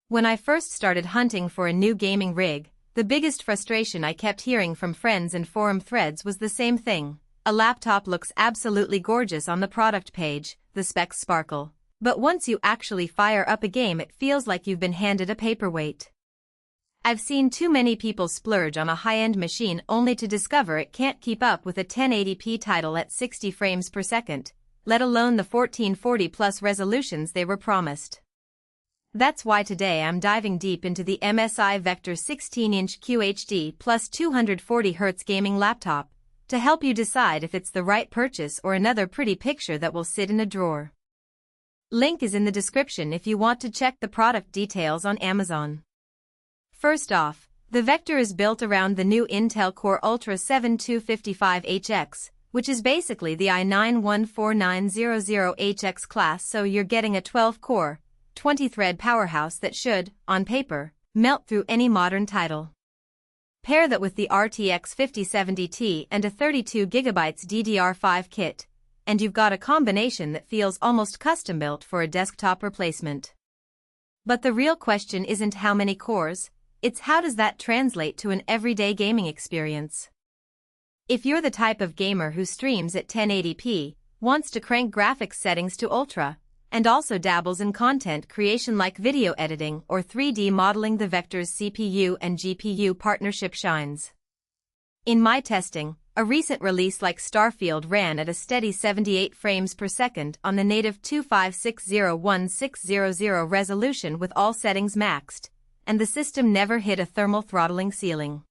When I first started hunting for a new gaming rig, the biggest frustration I kept hearing from friends and forum threads was the same thing. A laptop looks absolutely gorgeous on the product page, the specs sparkle. But once you actually fire up a game, it feels like you've been handed a paperweight. I've seen too many people splurge on a high-end machine only to discover it can't keep up with a 1080p title at 60 frames per second, let alone the 1440 plus resolutions they were promised. That's why today I'm diving deep into the MSI Vector 16-inch QHD plus 240Hz gaming laptop to help you decide if it's the right purchase or another pretty picture that will sit in a drawer. Link is in the description if you want to check the product details on Amazon. First off, the Vector is built around the new Intel Core Ultra 7 255HX, which is basically the i9-14900HX class, so you're getting a 12-core, 20-thread powerhouse that should, on paper, melt through any modern title. Pair that with the RTX 5070 Ti and a 32GB DDR5 kit, and you've got a combination that feels almost custom-built for a desktop replacement. But the real question isn't how many cores, it's how does that translate to an everyday gaming experience. If you're the type of gamer who streams at 1080p, wants to crank graphics settings to ultra, and also dabbles in content creation like video editing or 3D modeling, the Vector's CPU and GPU partnership shines. In my testing, a recent release like Starfield ran at a steady 78 frames per second on the native 25601600 resolution with all settings maxed, and the system never hit a thermal throttling ceiling.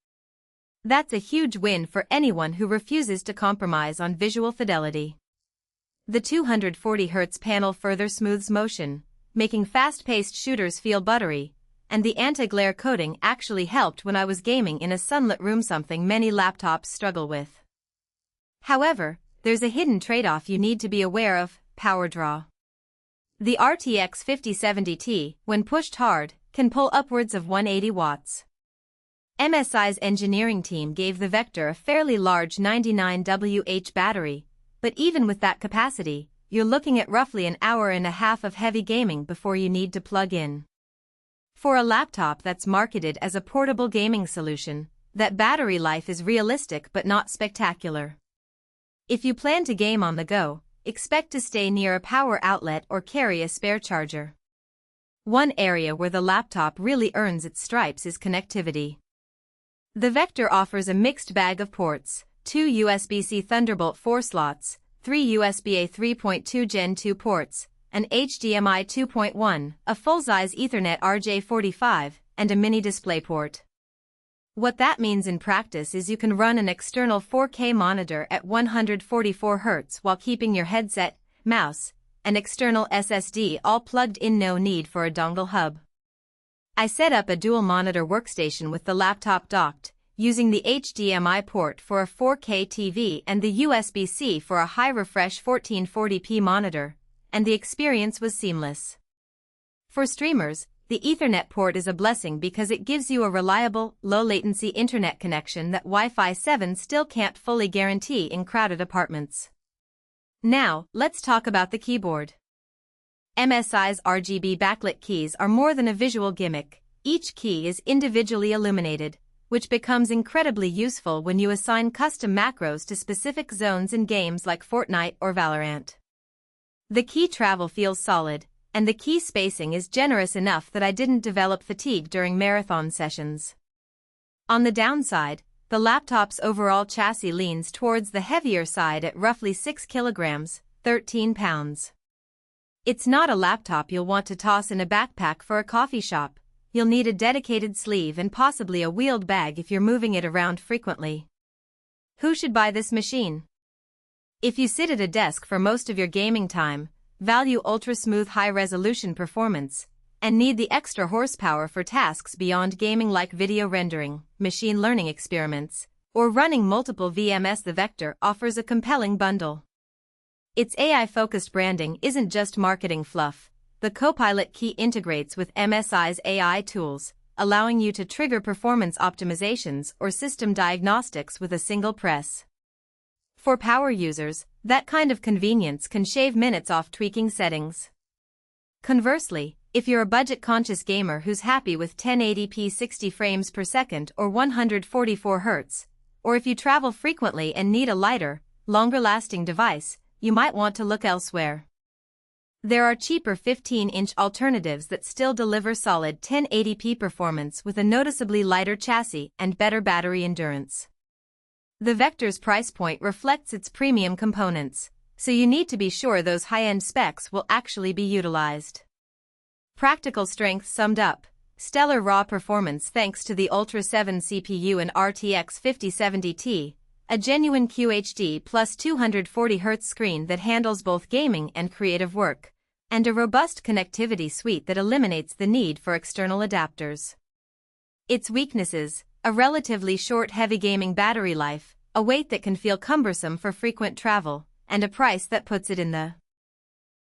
That's a huge win for anyone who refuses to compromise on visual fidelity. The 240Hz panel further smooths motion, making fast-paced shooters feel buttery, and the anti-glare coating actually helped when I was gaming in a sunlit room, something many laptops struggle with. However, there's a hidden trade-off you need to be aware of: power draw. The RTX 5070 Ti, when pushed hard, can pull upwards of 180 watts. MSI's engineering team gave the Vector a fairly large 99Wh battery, but even with that capacity, you're looking at roughly an hour and a half of heavy gaming before you need to plug in. For a laptop that's marketed as a portable gaming solution, that battery life is realistic but not spectacular. If you plan to game on the go, expect to stay near a power outlet or carry a spare charger. One area where the laptop really earns its stripes is connectivity. The Vector offers a mixed bag of ports: 2 USB-C Thunderbolt 4 slots, 3 USB-A 3.2 Gen 2 ports, an HDMI 2.1, a full-size Ethernet RJ45, and a mini DisplayPort. What that means in practice is you can run an external 4K monitor at 144 Hz while keeping your headset, mouse, and external SSD all plugged in, no need for a dongle hub. I set up a dual-monitor workstation with the laptop docked, using the HDMI port for a 4K TV and the USB-C for a high-refresh 1440p monitor, and the experience was seamless. For streamers, the Ethernet port is a blessing because it gives you a reliable, low-latency internet connection that Wi-Fi 7 still can't fully guarantee in crowded apartments. Now, let's talk about the keyboard. MSI's RGB backlit keys are more than a visual gimmick. Each key is individually illuminated, which becomes incredibly useful when you assign custom macros to specific zones in games like Fortnite or Valorant. The key travel feels solid, and the key spacing is generous enough that I didn't develop fatigue during marathon sessions. On the downside, the laptop's overall chassis leans towards the heavier side at roughly 6 kilograms, 13 pounds. It's not a laptop you'll want to toss in a backpack for a coffee shop. You'll need a dedicated sleeve and possibly a wheeled bag if you're moving it around frequently. Who should buy this machine? If you sit at a desk for most of your gaming time, value ultra-smooth high-resolution performance, and need the extra horsepower for tasks beyond gaming like video rendering, machine learning experiments, or running multiple VMs, the Vector offers a compelling bundle. Its AI-focused branding isn't just marketing fluff. The Copilot key integrates with MSI's AI tools, allowing you to trigger performance optimizations or system diagnostics with a single press. For power users, that kind of convenience can shave minutes off tweaking settings. Conversely, If you're a budget-conscious gamer who's happy with 1080p 60 frames per second or 144 Hz, or if you travel frequently and need a lighter, longer-lasting device, you might want to look elsewhere. There are cheaper 15-inch alternatives that still deliver solid 1080p performance with a noticeably lighter chassis and better battery endurance. The Vector's price point reflects its premium components, so you need to be sure those high-end specs will actually be utilized. Practical strength summed up: stellar raw performance thanks to the Ultra 7 CPU and RTX 5070 Ti, a genuine QHD plus 240Hz screen that handles both gaming and creative work, and a robust connectivity suite that eliminates the need for external adapters. Its weaknesses: a relatively short heavy gaming battery life, a weight that can feel cumbersome for frequent travel, and a price that puts it in the